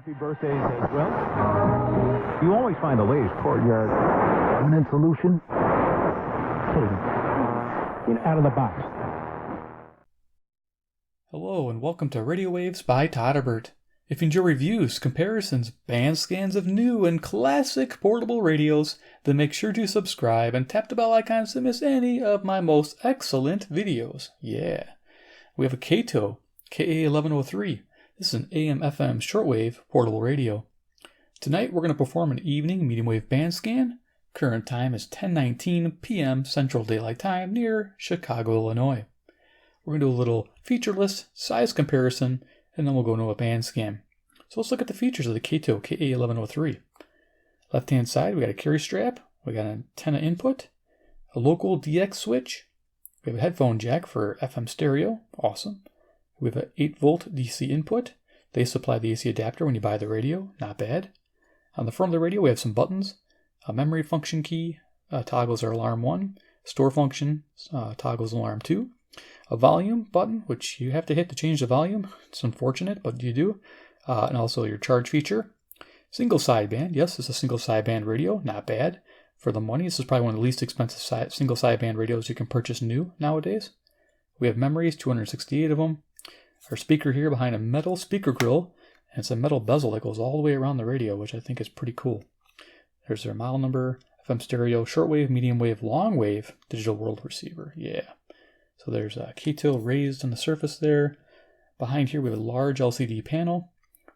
Happy birthdays as well. You always find the latest courtyard permanent solution. Out of the box. Hello and welcome to Radio Waves by Todderbert. If you enjoy reviews, comparisons, band scans of new and classic portable radios, then make sure to subscribe and tap the bell icon to miss any of my most excellent videos. Yeah. We have a Kaito KA1103. This is an AM/FM shortwave portable radio. Tonight we're going to perform an evening medium wave band scan. Current time is 10:19 p.m. Central Daylight Time near Chicago, Illinois. We're going to do a little feature list, size comparison, and then we'll go into a band scan. So let's look at the features of the Kaito KA1103. Left hand side, we got a carry strap, we got an antenna input, a local DX switch, we have a headphone jack for FM stereo, awesome. We have an 8-volt DC input. They supply the AC adapter when you buy the radio, not bad. On the front of the radio, we have some buttons, a memory function key, toggles our alarm 1, store function, toggles alarm 2, a volume button, which you have to hit to change the volume. It's unfortunate, but you do. And also your charge feature. Single sideband. Yes, it's a single sideband radio, not bad. For the money, this is probably one of the least expensive single sideband radios you can purchase new nowadays. We have memories, 268 of them. Our speaker here behind a metal speaker grill, and it's a metal bezel that goes all the way around the radio, which I think is pretty cool. There's their model number, FM stereo, shortwave, medium wave, long wave, digital world receiver. Yeah. So there's a Kaito raised on the surface there. Behind here we have a large LCD panel.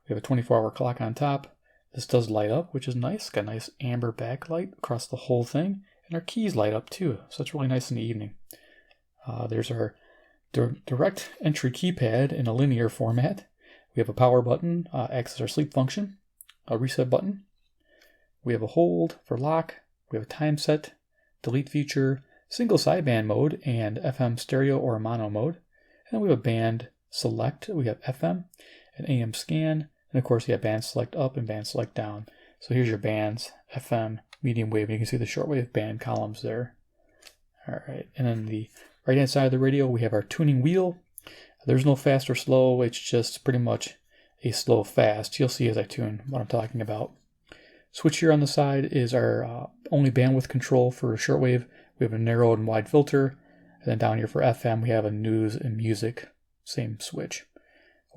We have a 24-hour clock on top. This does light up, which is nice. Got a nice amber backlight across the whole thing. And our keys light up too, so it's really nice in the evening. There's our direct entry keypad in a linear format. We have a power button, acts as our sleep function, a reset button. We have a hold for lock. We have a time set, delete feature, single sideband mode, and FM stereo or mono mode. And we have a band select. We have FM and AM scan. And of course, you have band select up and band select down. So here's your bands, FM, medium wave. And you can see the shortwave band columns there. All right. And then the right hand side of the radio, we have our tuning wheel. There's no fast or slow. It's just pretty much a slow fast. You'll see as I tune what I'm talking about. Switch here on the side is our only bandwidth control for shortwave. We have a narrow and wide filter. And then down here for FM, we have a news and music. Same switch.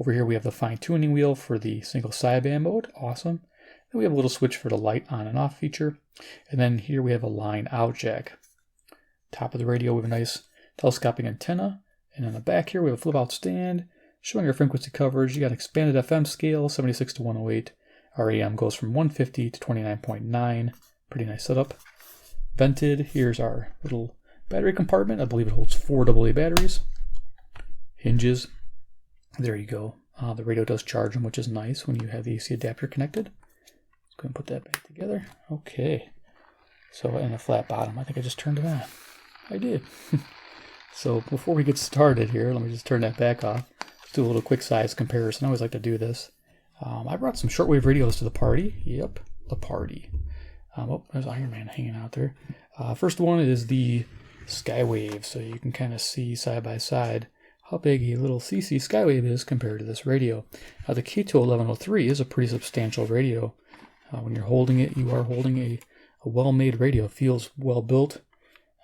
Over here, we have the fine tuning wheel for the single sideband mode. Awesome. And we have a little switch for the light on and off feature. And then here we have a line out jack. Top of the radio, we have a nice telescopic antenna. And on the back here, we have a flip out stand showing our frequency coverage. You got expanded FM scale, 76 to 108. Our AM goes from 150 to 29.9. Pretty nice setup. Vented. Here's our little battery compartment. I believe it holds 4 AA batteries. Hinges. There you go. The radio does charge them, which is nice when you have the AC adapter connected. Let's go and put that back together. Okay. So, and a flat bottom. I think I just turned it on. I did. So before we get started here, let me just turn that back off. Let's do a little quick size comparison. I always like to do this. I brought some shortwave radios to the party. Yep, the party. Oh, there's Iron Man hanging out there. First one is the Skywave, so you can kind of see side by side how big a little CC Skywave is compared to this radio. The Kaito 1103 is a pretty substantial radio. When you're holding it, you are holding a well-made radio. It feels well built,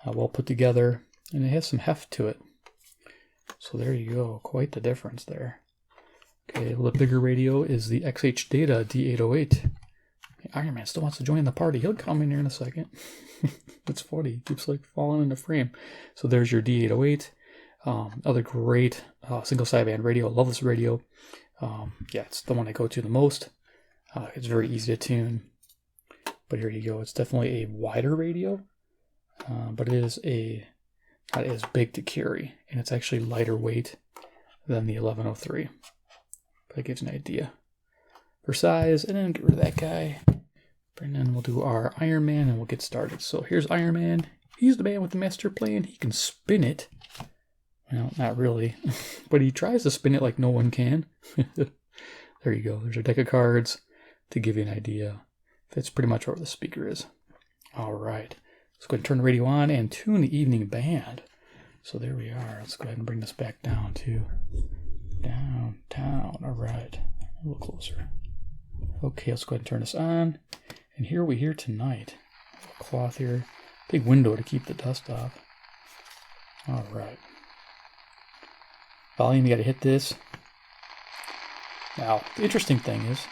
well put together, and it has some heft to it. So there you go, quite the difference there. Okay, a little bigger radio is the XHData D-808. Iron Man still wants to join the party. He'll come in here in a second. It's funny. He keeps like falling into frame. So there's your D-808. Other great single sideband radio. Love this radio. Yeah, it's the one I go to the most. It's very easy to tune. But here you go. It's definitely a wider radio. But it is not as big to carry. And it's actually lighter weight than the 1103. That gives an idea for size. And then get rid of that guy. And then we'll do our Iron Man and we'll get started. So here's Iron Man. He's the man with the master plan. He can spin it. Well, not really. But he tries to spin it like no one can. There you go. There's our deck of cards to give you an idea. That's pretty much where the speaker is. All right. Let's go ahead and turn the radio on and tune the evening band. So there we are. Let's go ahead and bring this back down to downtown. All right. A little closer. Okay, let's go ahead and turn this on. And here we hear tonight. Cloth here. Big window to keep the dust off. Alright. Volume, you gotta hit this. Now, the interesting thing is,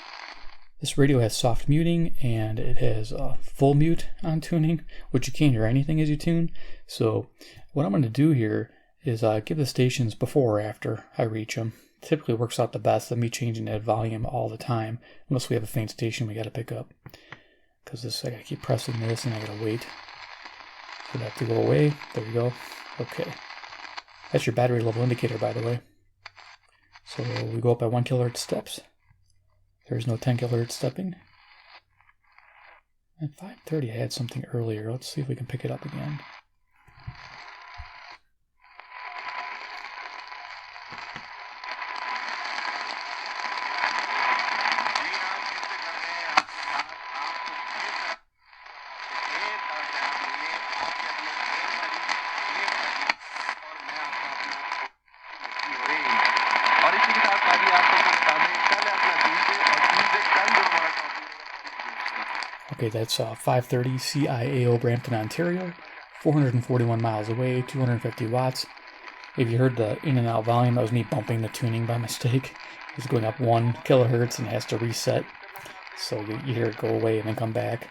this radio has soft muting and it has full mute on tuning, which you can't hear anything as you tune. So what I'm going to do here is give the stations before or after I reach them. Typically works out the best than me changing that volume all the time, unless we have a faint station we got to pick up. Because this, I got to keep pressing this and I got to wait for that to go away. There you go. Okay. That's your battery level indicator, by the way. So we go up by 1 kilohertz steps. There's no 10 kilohertz stepping. At 5:30 I had something earlier. Let's see if we can pick it up again. Okay, that's 530 CIAO Brampton, Ontario, 441 miles away, 250 watts. If you heard the in and out volume, that was me bumping the tuning by mistake. It's going up 1 kilohertz and has to reset. So you hear it go away and then come back.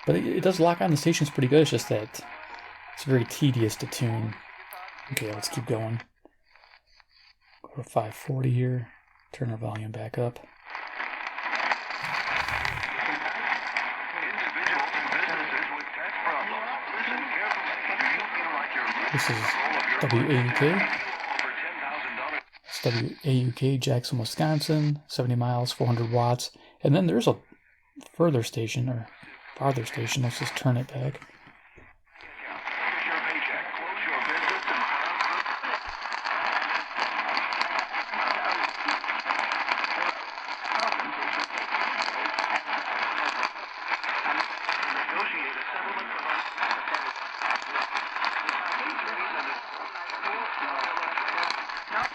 But it does lock on the stations pretty good. It's just that it's very tedious to tune. Okay, let's keep going. Go to 540 here. Turn our volume back up. This is WAUK. It's WAUK, Jackson, Wisconsin, 70 miles, 400 watts. And then there's a further station, or farther station. Let's just turn it back.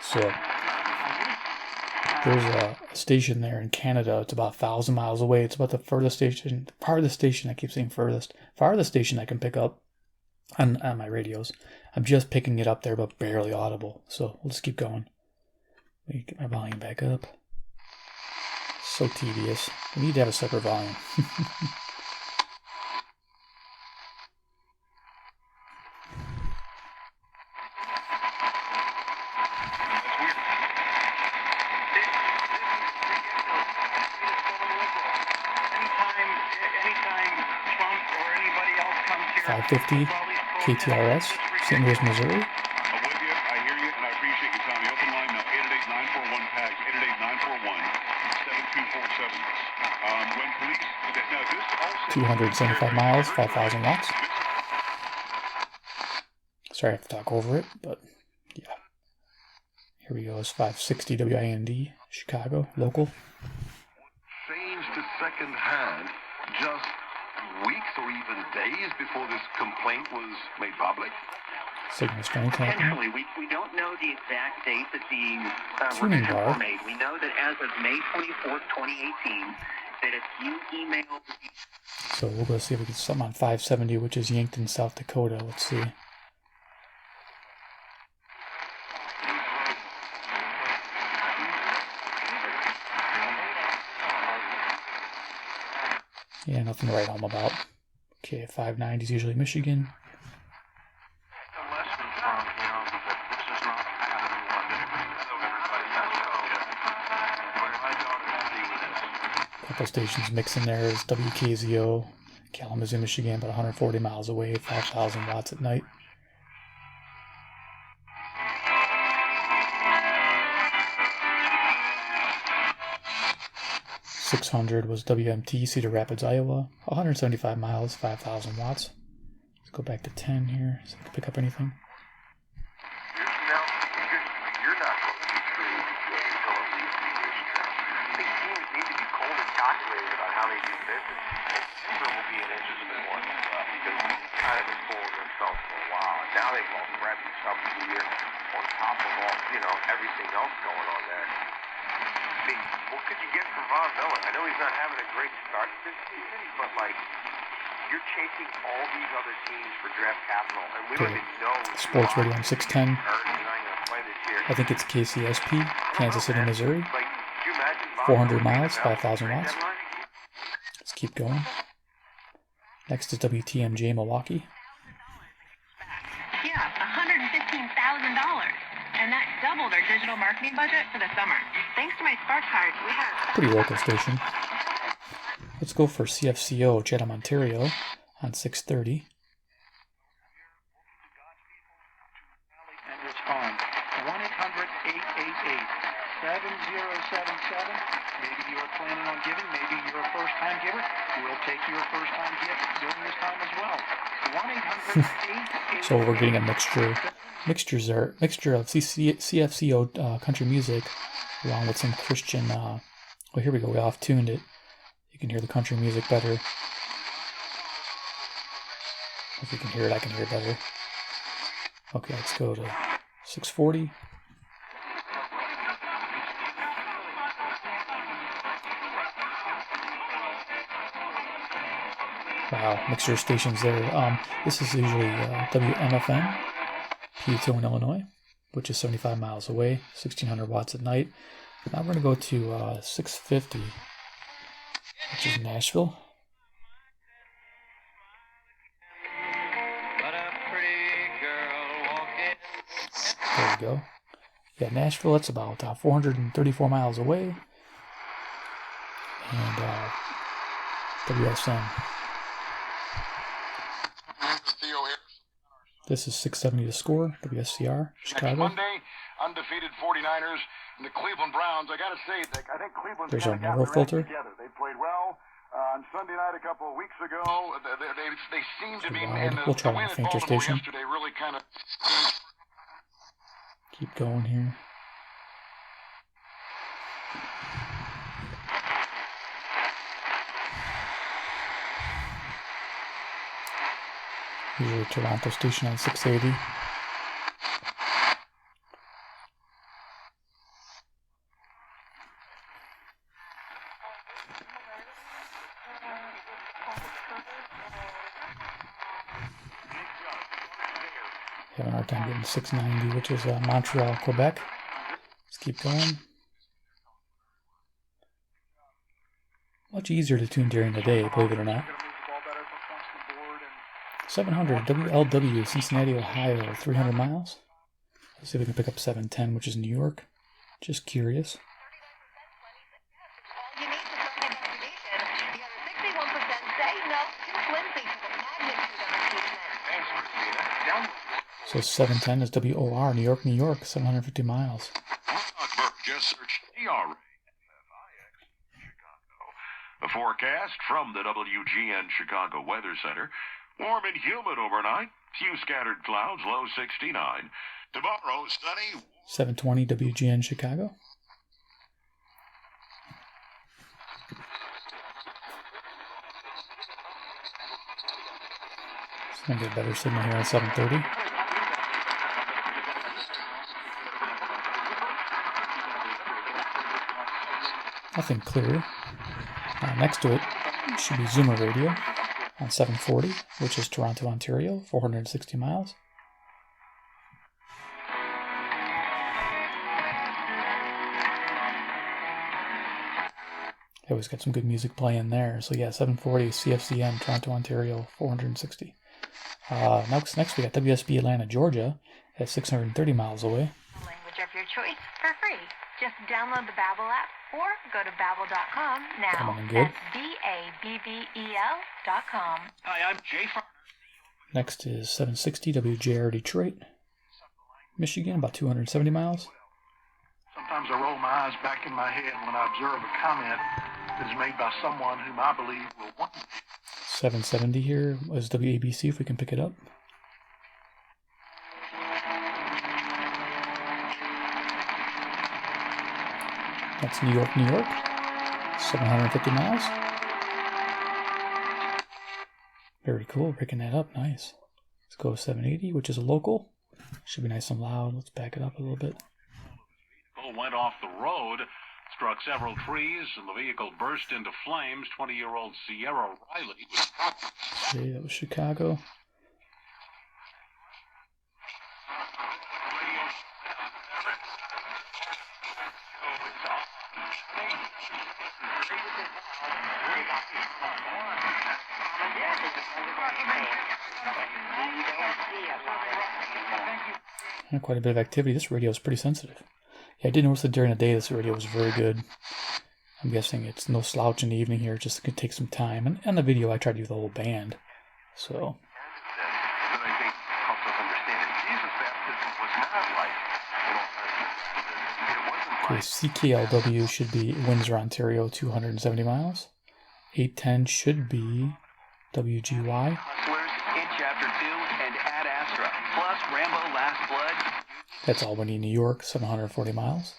So there's a station there in Canada. It's about 1,000 miles away. It's about the furthest station, farthest station, I keep saying farthest station I can pick up on my radios. I'm just picking it up there, but barely audible. So we'll just keep going. Let me get my volume back up. So tedious. We need to have a separate volume. .50 KTRS, St. Louis, Missouri. I hear you, and I appreciate you, Tommy. Open line now, 888-941 PAGS, 888-941-7247. When police, now this also... 275 miles, 5,000 watts. Sorry I have to talk over it, but yeah. Here we go, it's 560 WIND, Chicago, local. Changed to second hand just weeks or even days before this complaint was made public? Signal strength happening. Potentially, we don't know the exact date that the Tuning revisions bar. were made. We know that as of May 24th, 2018, that if you emailed... So we'll go see if we can get something on 570, which is Yankton, South Dakota. Let's see. Yeah, nothing to write home about. Okay, 590 is usually Michigan. Couple stations mixing there is WKZO, Kalamazoo, Michigan, about 140 miles away, 5,000 watts at night. .600 was WMT, Cedar Rapids, Iowa, 175 miles, 5,000 watts. Let's go back to 10 here, so we can pick up anything. Now, you're not going to be true until at least 2 years from now. These teams need to be cold and calculated about how they do business. Denver will be an interesting one because they've kind of been fooling themselves for a while. And now they've all grabbed themselves here on top of all, everything else going on there. mean, what could you get from Von Miller? I know he's not having a great start this season, but like, you're chasing all these other teams for draft capital, and we don't even know. Sports Radio on 610. He's not going to play this year. I think it's KCSP, Kansas City, Missouri. Like, could you imagine 400 miles, 5,000 watts. Let's keep going. Next is WTMJ Milwaukee. Yeah, $115,000. And that doubled our digital marketing budget for the summer. Thanks to my Spark card, we have... Pretty local station. Let's go for CFCO, Chatham, Ontario, on 630. And respond. 1-800-888-7077. Maybe you're planning on giving, maybe you're a first-time giver. We'll take your first-time gift during this time as well. 1-800-888... So we're getting a mixture of CFCO country music along with some Christian. Well, here we go. We off-tuned it. You can hear the country music better. If you can hear it, I can hear it better. Okay, let's go to 640. Wow, mixture of stations there. This is usually WMFM, Peatone, Illinois, which is 75 miles away, 1600 watts at night. Now we're going to go to 650, which is Nashville. There we go. Yeah, Nashville, that's about 434 miles away. And WSM. This is 670 to score, WSCR, Chicago. Monday, undefeated 49ers and the Cleveland Browns. I got to say, I think Cleveland's There's kind our of got narrow filter. together. They played well on Sunday night a couple of weeks ago. They seem to be in We'll try the on win a at fainter Baltimore station. yesterday really kind of... Keep going here. Usually Toronto station on 680. Having a hard time getting 690, which is Montreal, Quebec. Let's keep going. Much easier to tune during the day, believe it or not. 700 WLW, Cincinnati, Ohio, 300 miles. Let's see if we can pick up 710, which is New York. Just curious. So 710 is WOR, New York, New York, 750 miles. Just search ERA. A forecast from the WGN Chicago Weather Center. Warm and humid overnight. Few scattered clouds, low 69. Tomorrow, sunny. 720 WGN Chicago. It's going to get a better signal here at 730. Nothing clear. Next to it should be Zoomer Radio on 740, which is Toronto, Ontario, 460 miles. They always got some good music playing there. So yeah, 740 CFCN, Toronto, Ontario, 460. Next we got WSB Atlanta, Georgia, at 630 miles away. Language of your choice for free. Just download the Babbel app or go to babbel.com now. Coming in good. That's BABBEL.com. Hi, I'm Jay Farner. Next is 760 WJR Detroit, Michigan, about 270 miles. Sometimes I roll my eyes back in my head when I observe a comment that is made by someone whom I believe will one day. 770 here is WABC, if we can pick it up. That's New York, New York, 750 miles. Very cool, picking that up, nice. Let's go 780, which is a local. Should be nice and loud. Let's back it up a little bit. Went off the road. struck several trees, and the vehicle burst into flames. 20-year-old Sierra Riley was... Okay, that was Chicago. And quite a bit of activity. This radio is pretty sensitive. Yeah, I did notice that during the day this radio was very good. I'm guessing it's no slouch in the evening here. It just could take some time. And on the video, I tried to do the whole band. So. Okay, CKLW should be Windsor, Ontario, 270 miles. 810 should be WGY. That's Albany, New York, 740 miles.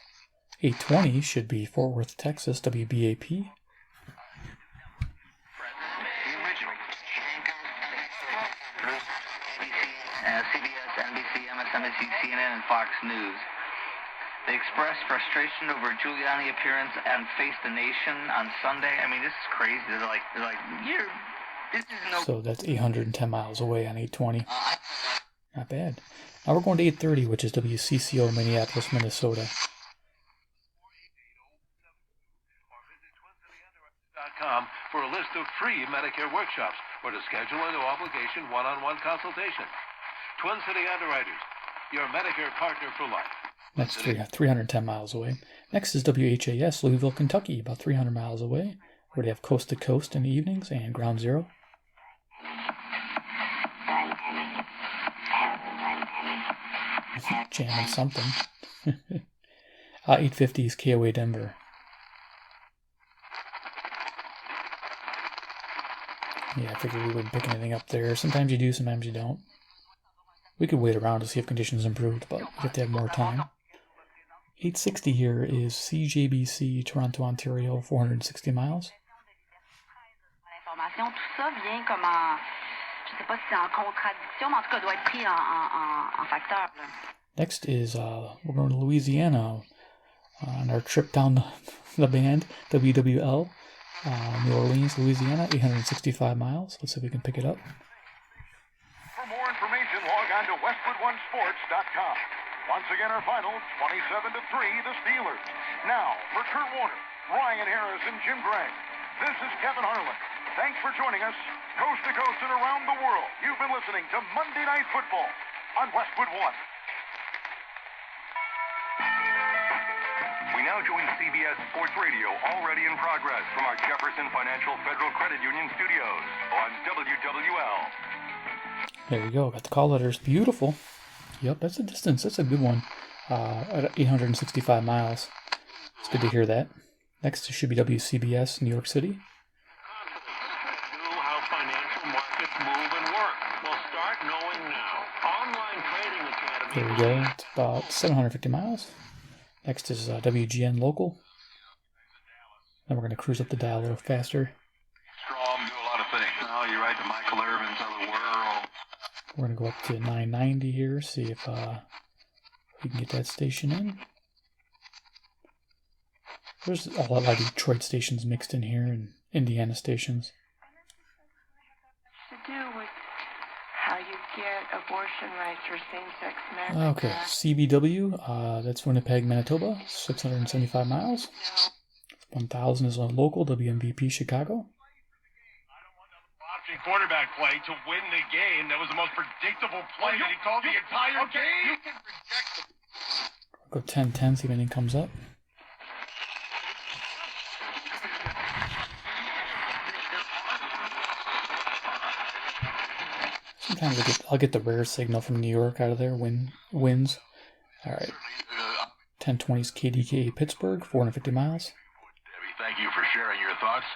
820 should be Fort Worth, Texas, WBAP. CBS, NBC, MSNBC, CNN, and Fox News. They expressed frustration over Giuliani appearance and Face the Nation on Sunday. I mean, this is crazy. They're like, this is no... So that's 810 miles away on 820. Not bad. Now we're going to 830, which is WCCO, Minneapolis, Minnesota. For a list of free Medicare workshops or to schedule a no-obligation one-on-one consultation. Twin City Underwriters, your Medicare partner for life. That's 310 miles away. Next is WHAS, Louisville, Kentucky, about 300 miles away, where they have Coast to Coast in the evenings and Ground Zero. Jamming something. 850 is KOA Denver. Yeah, I figured we wouldn't pick anything up there. Sometimes you do, sometimes you don't. We could wait around to see if conditions improved, but we have to have more time. 860 here is CJBC, Toronto, Ontario, 460 miles. Next is we're going to Louisiana on our trip down the band, WWL, New Orleans, Louisiana, 865 miles. Let's see if we can pick it up. For more information, log on to westwood1sports.com. Once again, our final, 27-3, the Steelers. Now, for Kurt Warner, Ryan Harris, and Jim Gray, this is Kevin Harlan. Thanks for joining us, coast to coast and around the world. You've been listening to Monday Night Football on Westwood One. We now join CBS Sports Radio, already in progress from our Jefferson Financial Federal Credit Union studios on WWL. There you go. Got the call letters. Beautiful. Yep, that's a distance. That's a good one. At 865 miles. It's good to hear that. Next, it should be WCBS, New York City. How financial markets move and work. We'll start knowing now. Online Trading Academy. There we go. It's about 750 miles. Next is WGN Local. Then we're going to cruise up the dial a little faster. Strong, do a lot of things. Oh, you're right, the Michael Irvins of the world. We're going to go up to 990 here, see if we can get that station in. There's a lot of Detroit stations mixed in here and Indiana stations. To do with how you get abortion rights or same-sex marriage. Okay, CBW, that's Winnipeg, Manitoba, 675 miles. 1000 is a local, WMVP Chicago. Quarterback play to win the game. That was the most predictable play that he called the entire game. You can reject Go 10-10, see if anything comes up. Sometimes I'll get the rare signal from New York out of there. Wins. All right. 1020 is KDKA Pittsburgh, 450 miles. Debbie, thank you for sharing your thoughts.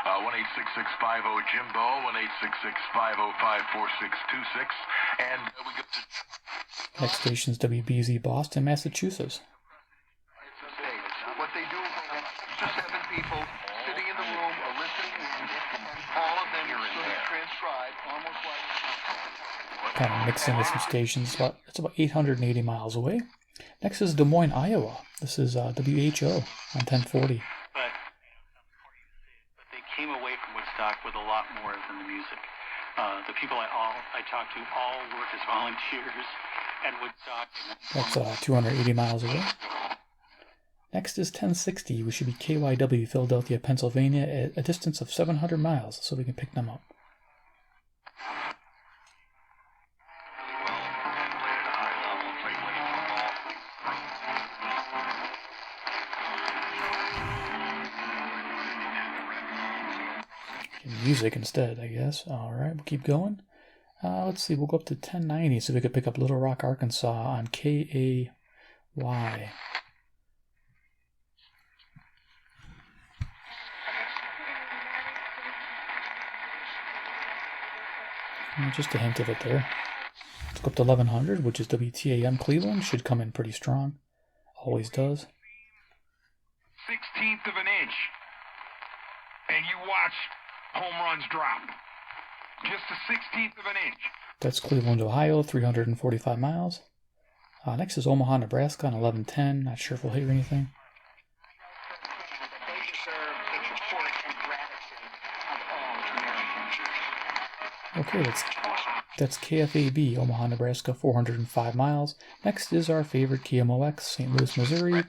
1-866-50-JIMBO, 1-866-505-4626, and we go to... Next station is WBZ Boston, Massachusetts. What they do is just 7 people sitting in the room or listening in, all of them are transcribed, almost like... Kind of mixing with some stations. It's about 880 miles away. Next is Des Moines, Iowa. This is WHO on 1040. But they came away from Woodstock with a lot more than the music. The people I talked to all work as volunteers at Woodstock. That's 280 miles away. Next is 1060, which should be KYW, Philadelphia, Pennsylvania, at a distance of 700 miles, so we can pick them up. Music instead, I guess. Alright, we'll keep going. Let's see, we'll go up to 1090 so we could pick up Little Rock, Arkansas on KAY. Just a hint of it there. Let's go up to 1100, which is WTAM Cleveland. Should come in pretty strong. Always does. 1/16 of an inch. And you watch home runs drop. Just a 1/16 of an inch. That's Cleveland, Ohio, 345 miles. Next is Omaha, Nebraska on 1110. Not sure if we'll hear anything. Okay, that's KFAB, Omaha, Nebraska, 405 miles. Next is our favorite KMOX, St. Louis, Missouri,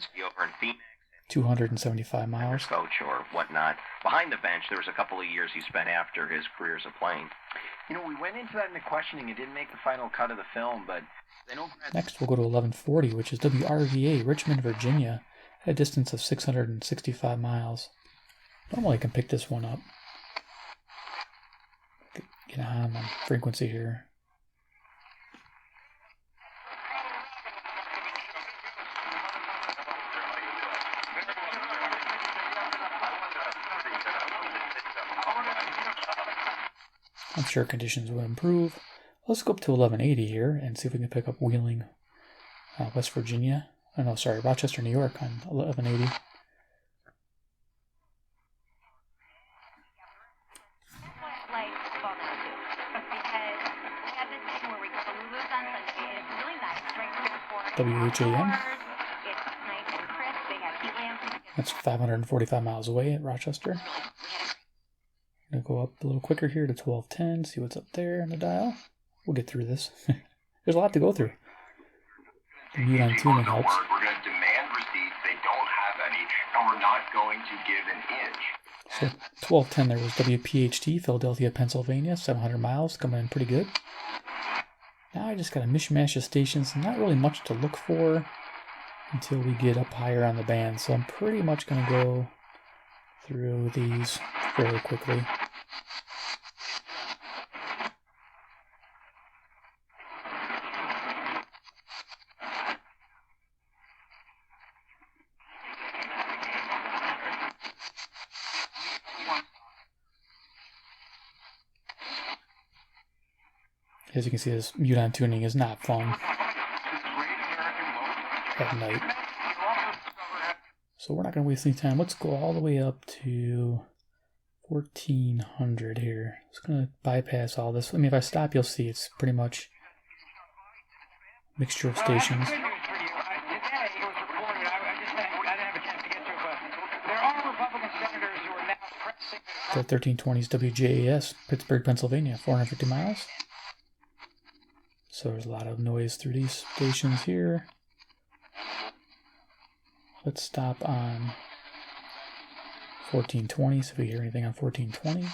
275 miles. Coach or whatnot. Behind the bench, there was a couple of years he spent after his career as a playing. You know, we went into that in the questioning. It didn't make the final cut of the film, but I know. Next, we'll go to 1140, which is WRVA, Richmond, Virginia, at a distance of 665 miles. Normally, I can pick this one up. Get on frequency here. I'm sure conditions will improve. Let's go up to 1180 here and see if we can pick up Wheeling, West Virginia. Oh no, sorry, Rochester, New York on 1180. WHAM. That's 545 miles away at Rochester. I'm going to go up a little quicker here to 1210, see what's up there in the dial. We'll get through this. There's a lot to go through. The mute on tuning helps. We're going to demand receipts. They don't have any, and we're not going to give an inch. So 1210 there was WPHT, Philadelphia, Pennsylvania, 700 miles, coming in pretty good. Now I just got a mishmash of stations, not really much to look for until we get up higher on the band. So I'm pretty much going to go through these fairly quickly. As you can see, this mute-on tuning is not fun at night. So we're not going to waste any time. Let's go all the way up to 1400 here. It's going to bypass all this. I mean, if I stop, you'll see it's pretty much a mixture of stations. The 1320s WJAS, Pittsburgh, Pennsylvania, 450 miles. So there's a lot of noise through these stations here. Let's stop on 1420, see if we hear anything on 1420.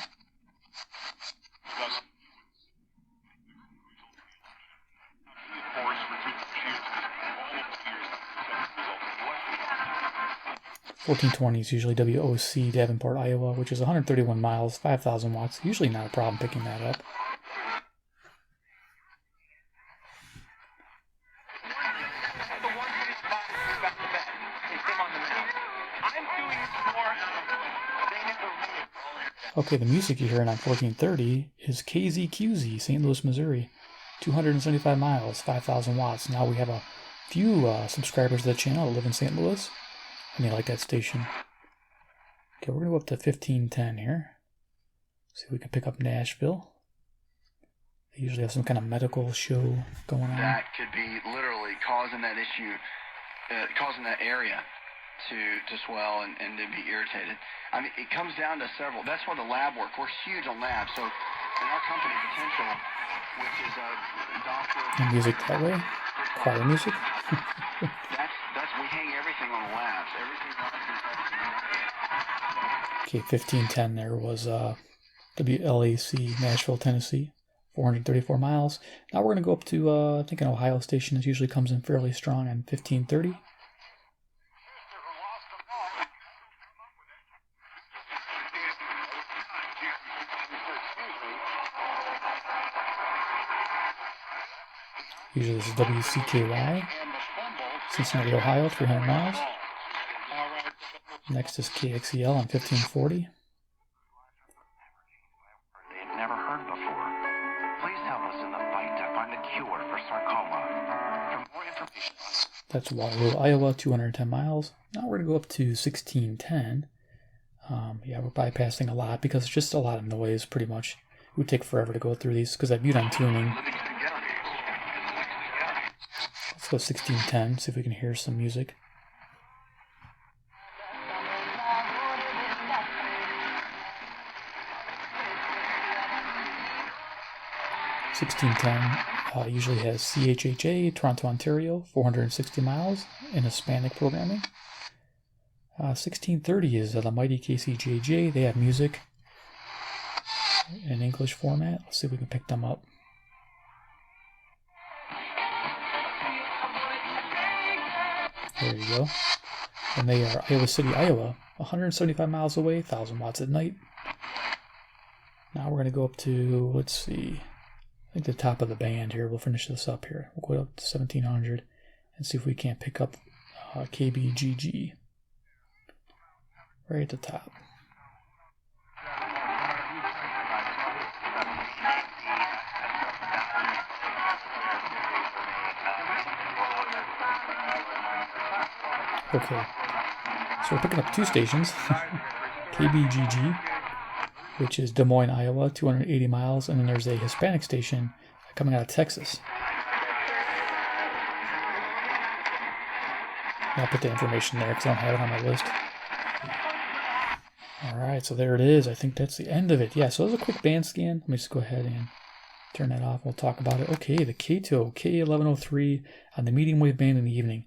$1420 is usually WOC, Davenport, Iowa, which is 131 miles, 5,000 watts. Usually not a problem picking that up. Okay, the music you're hearing on 1430 is KZQZ, St. Louis, Missouri. 275 miles, 5,000 watts. Now we have a few subscribers to the channel that live in St. Louis, and they like that station. Okay, we're going to go up to 1510 here. See if we can pick up Nashville. They usually have some kind of medical show going on. That could be literally causing that issue causing that area to swell and to be irritated. I mean, it comes down to several. That's why the lab work. We're huge on labs. So in our company, Potential, which is a doctor... And music that way? Choir music? that's we hang everything on labs. Everything else. Okay, 1510 there was WLAC, Nashville, Tennessee. 434 miles. Now we're going to go up to, I think an Ohio station that usually comes in fairly strong on 1530. Usually this is WCKY, Cincinnati, Ohio, 300 miles. Next is KXEL on 1540. They've never heard before. Please help us in the fight to find a cure for sarcoma. For more information... That's Waterloo, Iowa, 210 miles. Now we're going to go up to 1610. Yeah, we're bypassing a lot because it's just a lot of noise, pretty much. It would take forever to go through these because I viewed on tuning. Let's go 1610, see if we can hear some music. Usually has CHHA, Toronto, Ontario, 460 miles in Hispanic programming. 1630 is the mighty KCJJ. They have music in English format. Let's see if we can pick them up. There you go. And they are Iowa City, Iowa, 175 miles away, 1,000 watts at night. Now we're going to go up to, let's see, I think the top of the band here. We'll finish this up here. We'll go up to 1700 and see if we can't pick up KBGG. Right at the top. Okay, so we're picking up two stations. KBGG, which is Des Moines, Iowa, 280 miles, and then there's a Hispanic station coming out of Texas. I'll put the information there because I don't have it on my list. Alright, so there it is. I think that's the end of it. Yeah, so that was a quick band scan. Let me just go ahead and turn that off. We'll talk about it. Okay, the Kaito KA1103 on the medium wave band in the evening.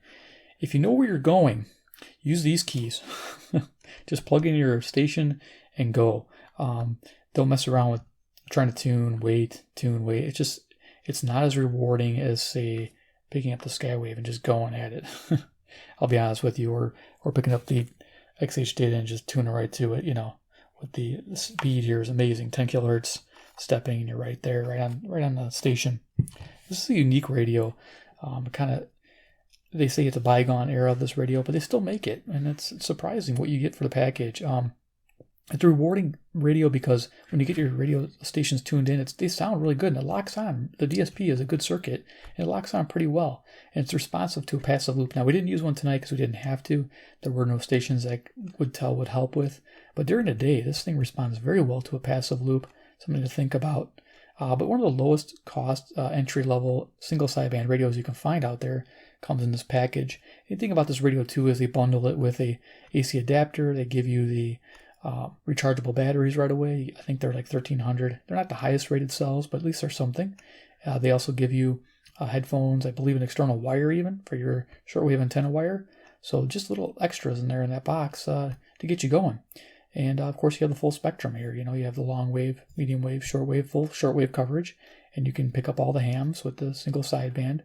If you know where you're going, use these keys. Just plug in your station and go. Don't mess around with trying to tune, wait. It's not as rewarding as, say, picking up the Skywave and just going at it. I'll be honest with you, or picking up the XHData and just tuning right to it, you know, with the speed here is amazing. 10 kilohertz stepping, and you're right there, right on the station. This is a unique radio. They say it's a bygone era of this radio, but they still make it, and it's surprising what you get for the package. It's a rewarding radio because when you get your radio stations tuned in, they sound really good, and it locks on. The DSP is a good circuit, and it locks on pretty well, and it's responsive to a passive loop. Now, we didn't use one tonight because we didn't have to. There were no stations that would help with, but during the day, this thing responds very well to a passive loop, something to think about. But one of the lowest cost entry-level single sideband radios you can find out there comes in this package. The thing about this radio, too, is they bundle it with a AC adapter. They give you the rechargeable batteries right away. I think they're like 1,300. They're not the highest rated cells, but at least they're something. They also give you headphones, I believe an external wire even for your shortwave antenna wire. So just little extras in there in that box to get you going. And of course, you have the full spectrum here. You know, you have the long wave, medium wave, short wave, full shortwave coverage, and you can pick up all the hams with the single sideband.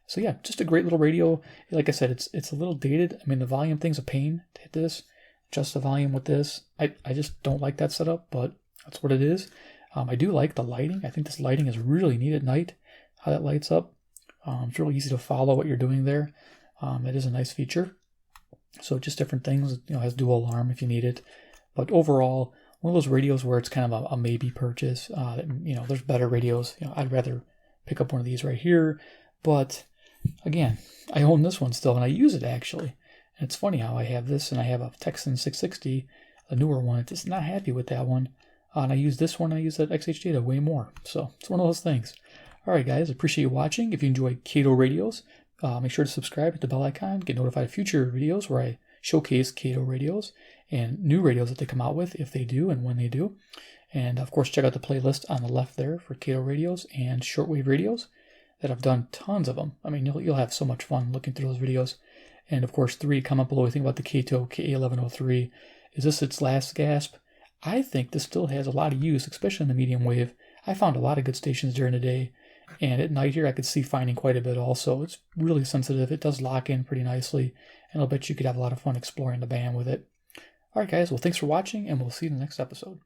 So yeah, just a great little radio. Like I said, it's a little dated. I mean, the volume thing's a pain to hit this. Adjust the volume with this. I just don't like that setup, but that's what it is. I do like the lighting. I think this lighting is really neat at night, how that lights up. It's really easy to follow what you're doing there. It is a nice feature. So just different things. You know, has dual alarm if you need it. But overall, one of those radios where it's kind of a maybe purchase. You know, there's better radios. You know, I'd rather pick up one of these right here. But again, I own this one still, and I use it actually. And it's funny how I have this, and I have a Texan 660, a newer one. I'm just not happy with that one. And I use this one, and I use that XHData way more. So it's one of those things. All right, guys, appreciate you watching. If you enjoy Kaito radios, Make sure to subscribe, hit the bell icon, get notified of future videos where I showcase Kaito radios and new radios that they come out with, if they do and when they do. And of course, check out the playlist on the left there for Kaito radios and shortwave radios that I've done tons of them. I mean, you'll have so much fun looking through those videos. And of course, 3, comment below what you think about the Kaito KA1103. Is this its last gasp? I think this still has a lot of use, especially in the medium wave. I found a lot of good stations during the day. And at night here, I could see finding quite a bit also. It's really sensitive. It does lock in pretty nicely. And I'll bet you could have a lot of fun exploring the band with it. Alright guys, well thanks for watching, and we'll see you in the next episode.